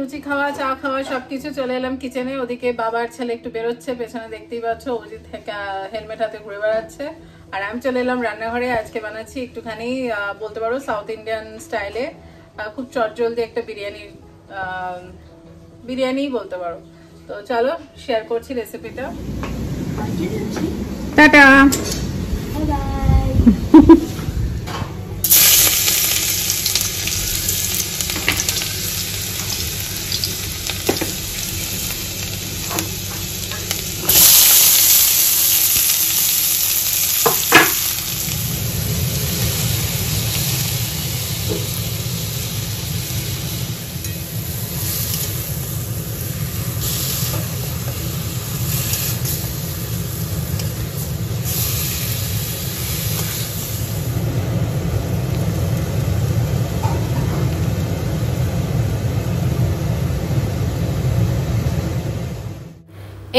লুচি খাওয়া, চা খাওয়া সবকিছু, চলে এলাম কিচেনে। ওদিকে বাবার ছেলে একটু বেরোচ্ছে, পেছনে দেখতেই পাচ্ছ, অজিত হেলমেট হাতে ঘুরে বেড়াচ্ছে। আর আমি চলে এলাম রান্নাঘরে। আজকে বানাচ্ছি একটুখানি বলতে পারো সাউথ ইন্ডিয়ান স্টাইলে খুব চটজলদি একটা বিরিয়ানি বলতে পারো। তো চলো শেয়ার করছি রেসিপিটা। টাটা।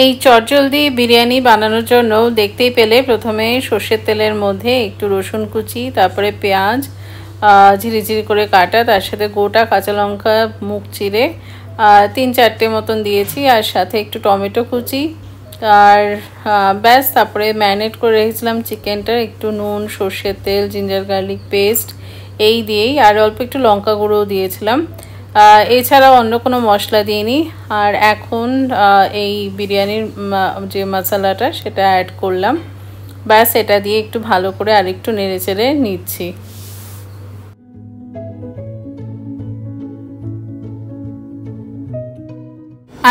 এই চটজলদি বিরিয়ানি বানানোর জন্য দেখতেই পেলে প্রথমে সর্ষের তেলের মধ্যে একটু রসুন কুচি, তারপরে পেঁয়াজ ঝিরিঝিরি করে কাটা, তার সাথে গোটা কাঁচা লঙ্কা মুখ চিরে 3-4টে মতন দিয়েছি, আর সাথে একটু টমেটো কুচি, আর ব্যাস। তারপরে ম্যারিনেট করে রেখেছিলাম চিকেনটা, একটু নুন, সর্ষের তেল, জিঞ্জার গার্লিক পেস্ট এই দিয়েই, আর অল্প একটু লঙ্কা গুঁড়োও দিয়েছিলাম। এছাড়া অন্য কোনো মশলা দিইনি। আর এখন এই বিরিয়ানির যে মশলাটা সেটা অ্যাড করলাম, ব্যাস। এটা দিয়ে একটু ভালো করে আরেকটু নেড়ে চেড়ে নিচ্ছি।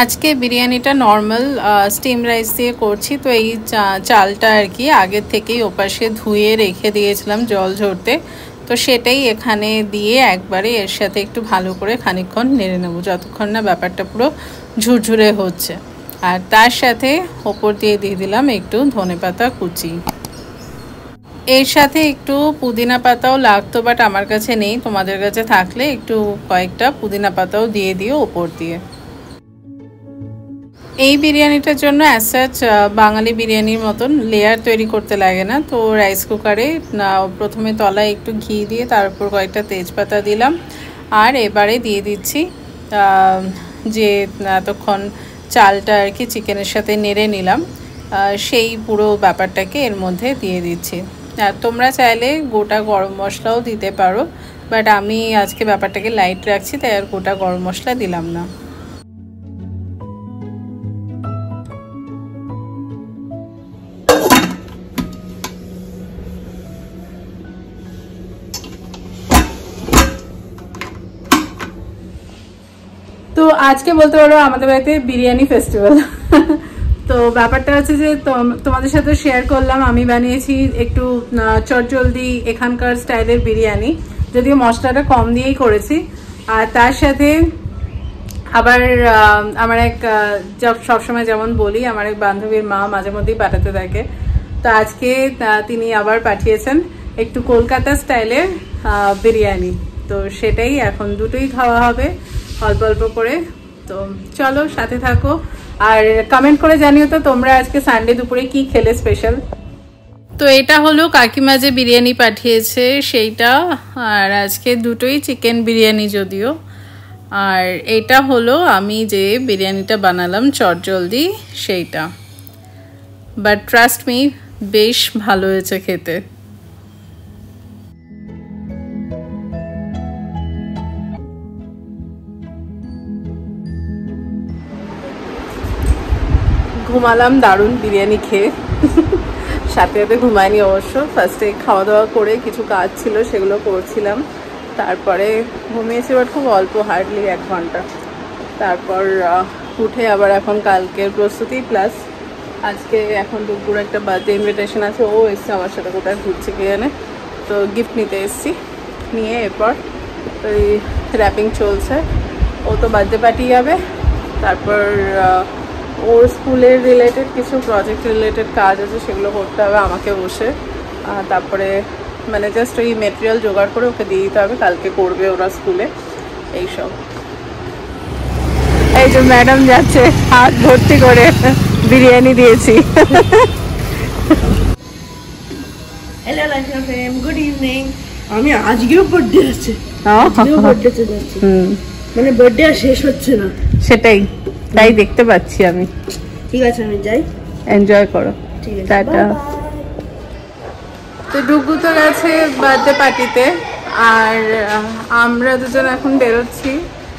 আজকে বিরিয়ানিটা নর্মাল স্টিম রাইস দিয়ে করছি। তো এই চালটা আর কি আগের থেকেই ওপাশে ধুয়ে রেখে দিয়েছিলাম জল ঝরতে, তো সেটাই এখানে দিয়ে একবারে এর সাথে একটু ভালো করে খানিকক্ষণ নেড়ে নেব, যতক্ষণ না ব্যাপারটা পুরো ঝুরঝুরে হচ্ছে। আর তার সাথে ওপর দিয়ে দিলাম একটু ধনেপাতা কুচি। এর সাথে একটু পুদিনা পাতাও লাগতো, বাট আমার কাছে নেই। তোমাদের কাছে থাকলে একটু কয়েকটা পুদিনা পাতাও দিয়ে দিও ওপর দিয়ে। এই বিরিয়ানিটার জন্য অ্যাজ সাচ বাঙালি বিরিয়ানির মতন লেয়ার তৈরি করতে লাগে না। তো রাইস কুকারে প্রথমে তলায় একটু ঘি দিয়ে তার উপর কয়েকটা তেজপাতা দিলাম, আর এবারে দিয়ে দিচ্ছি যে এতক্ষণ চালটা আর কি চিকেনের সাথে নেড়ে নিলাম, সেই পুরো ব্যাপারটাকে এর মধ্যে দিয়ে দিচ্ছি। আর তোমরা চাইলে গোটা গরম মশলাও দিতে পারো, বাট আমি আজকে ব্যাপারটাকে লাইট রাখছি, তাই আর গোটা গরম মশলা দিলাম না। তো আজকে বলতে পারো আমাদের বাড়িতে বিরিয়ানি ফেস্টিভ্যাল। তো ব্যাপারটা হচ্ছে যে তোমাদের সাথে শেয়ার করলাম, আমি বানিয়েছি একটু চটজলদি এখানকার স্টাইলের বিরিয়ানি, যদিও মশলাটা কম দিয়েই করেছি। আর তার সাথে আবার আমার এক সবসময় যেমন বলি, আমার এক বান্ধবীর মা মাঝে মধ্যেই পাঠাতে থাকে, তো আজকে তিনি আবার পাঠিয়েছেন একটু কলকাতা স্টাইলের বিরিয়ানি। তো সেটাই এখন দুটোই খাওয়া হবে অল্প অল্প করে। তো চলো সাথে থাকো, আর কমেন্ট করে জানিও তো তোমরা আজকে সানডে দুপুরে কি খেলে স্পেশাল। তো এটা হলো কাকিমা যে বিরিয়ানি পাঠিয়েছে সেইটা, আর আজকে দুটোই চিকেন বিরিয়ানি যদিও। আর এটা হলো আমি যে বিরিয়ানিটা বানালাম চটজলদি সেইটা, বাট ট্রাস্ট মি বেশ ভালো হয়েছে খেতে। ঘুমালাম দারুণ বিরিয়ানি খেয়ে, সাথে সাথে ঘুমায়নি অবশ্য। ফার্স্টে খাওয়া দাওয়া করে কিছু কাজ ছিল সেগুলো করছিলাম, তারপরে ঘুমিয়েছি, বাট খুব অল্প, হার্ডলি 1 ঘন্টা। তারপর উঠে আবার এখন কালকের প্রস্তুতি, প্লাস আজকে এখন দুপুর একটা বার্থডে ইনভিটেশন আছে, ও এসছে আমার সাথে, কোথায় ঘুরছে কে জানে। তো গিফট নিতে এসছি, নিয়ে এরপর ওই র্যাপিং চলছে। ও তো বার্থডে পার্টি যাবে, তারপর ওর স্কুলের রিলেটেড কিছু প্রজেক্ট রিলেটেড কাজ আছে, সেগুলো করতে হবে আমাকে বসে। তারপরে মানে জাস্ট ওই মেটেরিয়াল জোগাড় করে ওকে দিয়ে দিতে হবে, কালকে করবে ওরা স্কুলে এইসব। এই যে ম্যাডাম যাচ্ছে হাত ভর্তি করে বিরিয়ানি দিয়েছি। Hello life friend, good evening. আমি আজকেও বার্থডে আছে, আজকেও বার্থডেতে যাচ্ছি। মানে বার্থডে আর শেষ হচ্ছে না, সেটাই তাই দেখতে পাচ্ছি আমি। ঠিক আছে আমি যাই, এনজয় করো, ঠিক আছে, টাটা। তো ডুগু তো গেছে বার্থডে পার্টিতে, আর আমরা দুজন এখন বেরোচ্ছি।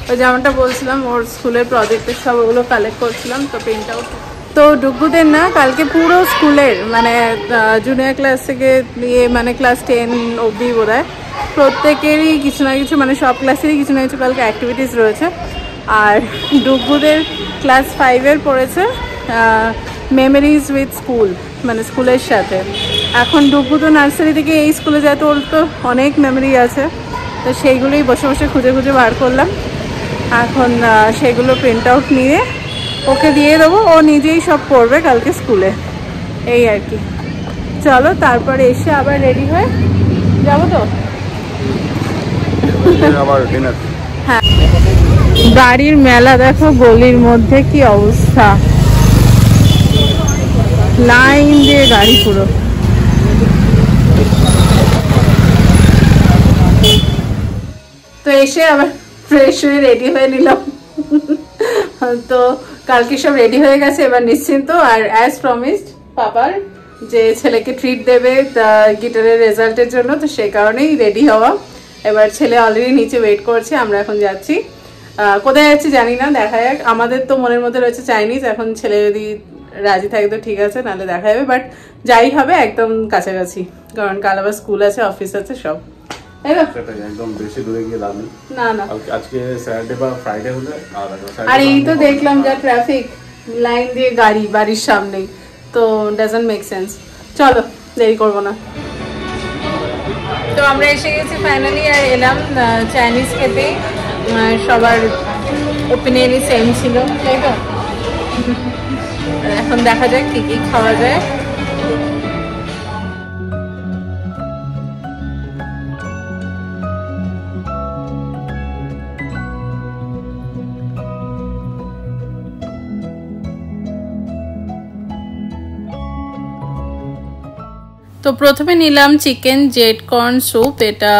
ওই যেমনটা বলছিলাম, ওর স্কুলের প্রজেক্টের সব ওগুলো কালেক্ট করছিলাম, তো প্রিন্ট আউট। তো ডুগুদের না কালকে পুরো স্কুলের মানে জুনিয়র ক্লাস থেকে নিয়ে মানে ক্লাস 10 অবধি বোধহয় প্রত্যেকেরই কিছু না কিছু, মানে সব ক্লাসেরই কিছু না কিছু কালকে অ্যাক্টিভিটিস রয়েছে। আর ডুগুদের ক্লাস 5-এর পড়েছে মেমোরিজ উইথ স্কুল, মানে স্কুলের সাথে। এখন ডুগু তো নার্সারি থেকে এই স্কুলে যায়, তো ওর তো অনেক মেমোরি আছে, তো সেইগুলোই বসে বসে খুঁজে খুঁজে বার করলাম। এখন সেগুলো প্রিন্ট আউট নিয়ে ওকে দিয়ে দেবো, ও নিজেই সব পড়বে কালকে স্কুলে, এই আর কি। চলো তারপরে এসে আবার রেডি হয়ে যাবো তো। হ্যাঁ, গাড়ির মেলা দেখো, গলির মধ্যে কি অবস্থা, লাইন দিয়ে গাড়ি পুরো। তো এসে আবার ফ্রেশ হয়ে রেডি হয়ে নিলাম। তো কালকে সব রেডি হয়ে গেছে, এবার নিশ্চিন্ত। আর অ্যাজ প্রমিসড পাপার যে ছেলেকে ট্রিট দেবে গিটারের রেজাল্টের জন্য, তো সেই কারণেই রেডি হওয়া। এবার ছেলে অলরেডি নিচে ওয়েট করছে, আমরা এখন যাচ্ছি। কোথায় যাচ্ছি জানি না, দেখা যাক। আমাদের তো মনের মধ্যে রয়েছে চাইনিজ, এখন ছেলে যদি রাজি থাকে তো ঠিক আছে, নাহলে দেখা যাবে। বাট যাই হবে একদম কাছাকাছি, কারণ কাল আবার স্কুল আছে, অফিস আছে সব। একদম বেশি দূরে গিয়ে লাভ নেই। না না, আজকে স্যাটারডে বা ফ্রাইডে হলে আর এই তো দেখলাম যা ট্রাফিক, লাইন দিয়ে গাড়ি বাড়ির সামনেই, তো ডাজন্ট মেক সেন্স। চলো দেরি করবো না। তো আমরা এসে গেছি ফাইনালি, আর এলাম চাইনিজ খেতে। সবার ওপিনিয়নই সেম ছিল, তাই তো। এখন দেখা যাক কি কি খাওয়া যায়। তো প্রথমে নিলাম চিকেন জেড কর্ন স্যুপ, এটা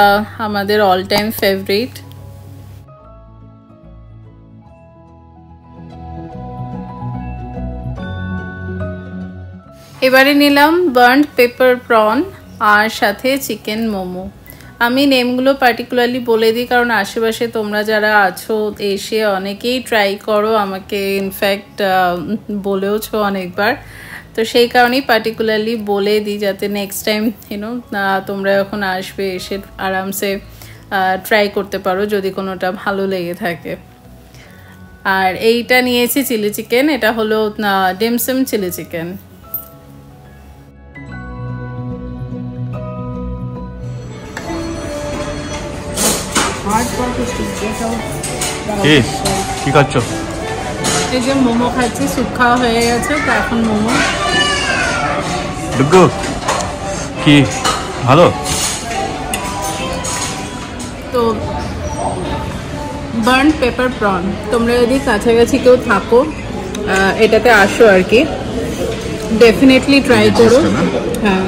আমাদের অল টাইম ফেভারিট। এবারে নিলাম বার্নড পেপার প্রন আর সাথে চিকেন মোমো। আমি নেমগুলো পার্টিকুলারলি বলে দিই, কারণ আশেপাশে তোমরা যারা আছো এসে অনেকেই ট্রাই করো, আমাকে ইনফ্যাক্ট বলেওছো অনেকবার। তো সেই কারণেই পার্টিকুলারলি বলে দিই, যাতে নেক্সট টাইম তোমরা যখন আসবে এসে আরামসে ট্রাই করতে পারো যদি কোনোটা ভালো লেগে থাকে। আর এইটা নিয়েছি চিলি চিকেন, এটা হলো ডিমসম চিলি চিকেন। কি খাচ্ছ? এই যে মোমো খাচ্ছি, স্যুপ খাওয়া হয়ে গেছে, তো এখন মোমো। ডুগু কি ভালো? তো বার্ন পেপার প্রন, তোমরা যদি কাছাকাছি কেউ থাকো এটাতে আসো আর কি, ডেফিনেটলি ট্রাই করো। হ্যাঁ,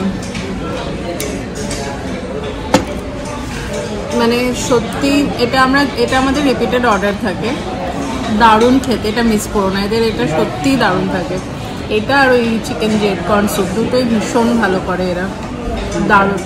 মানে সত্যি এটা আমাদের রিপিটেড অর্ডার থাকে, দারুণ খেতে, এটা মিস করো না, এদের এটা সত্যিই দারুণ থাকে। এটা আর ওই চিকেন জেড কর্ন স্যুপ দুটোই ভীষণ ভালো করে এরা, দারুণ।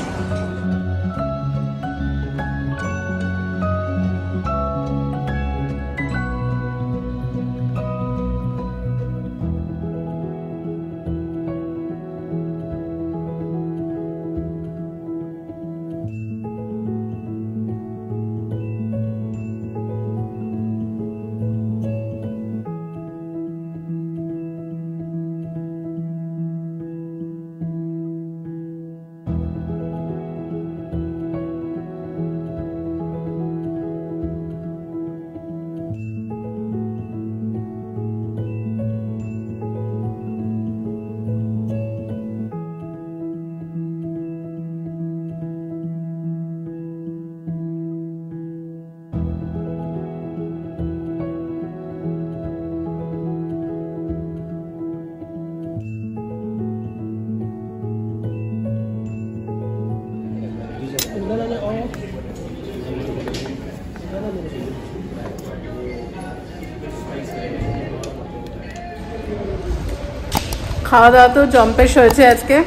খাওয়া দাওয়া তো জম্পেশ হয়েছে আজকে।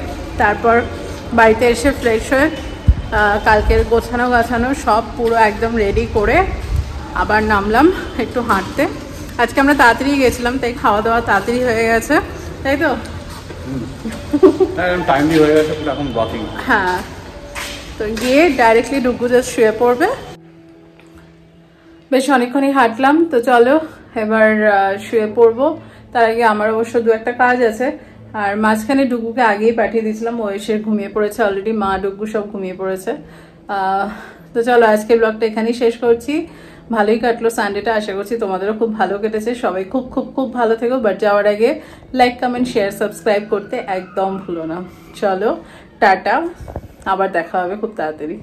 তারপর বাড়িতে এসে ফ্রেশ হয়ে কালকের গোছানো গাছানো সব পুরো একদম রেডি করে আবার নামলাম একটু হাঁটতে। আজকে আমরা তাড়াতাড়ি গেছিলাম, তাই খাওয়া দাওয়া তাড়াতাড়ি হয়ে গেছে, তাই তো? টাইমলি হয়ে গেছে, এখন ওয়াকিং। হ্যাঁ, তো গিয়ে ডাইরেক্টলি ডুগু জাস্ট শুয়ে পড়বে। বেশ অনেকক্ষণই হাঁটলাম, তো চলো এবার শুয়ে পড়বো। তার আগে আমার অবশ্য দু একটা কাজ আছে। আর মাঝখানে ডুগুকে আগেই পাঠিয়ে দিয়েছিলাম, ও এসে ঘুমিয়ে পড়েছে অলরেডি, মা ডুগু সব ঘুমিয়ে পড়েছে। তো চলো আজকের ব্লগটা এখানেই শেষ করছি। ভালোই কাটলো সানডেটা, আশা করছি তোমাদেরও খুব ভালো কেটেছে। সবাই খুব খুব খুব ভালো থেকো, বাট যাওয়ার আগে লাইক কমেন্ট শেয়ার সাবস্ক্রাইব করতে একদম ভুলো না। চলো টাটা, আবার দেখা হবে খুব তাড়াতাড়ি।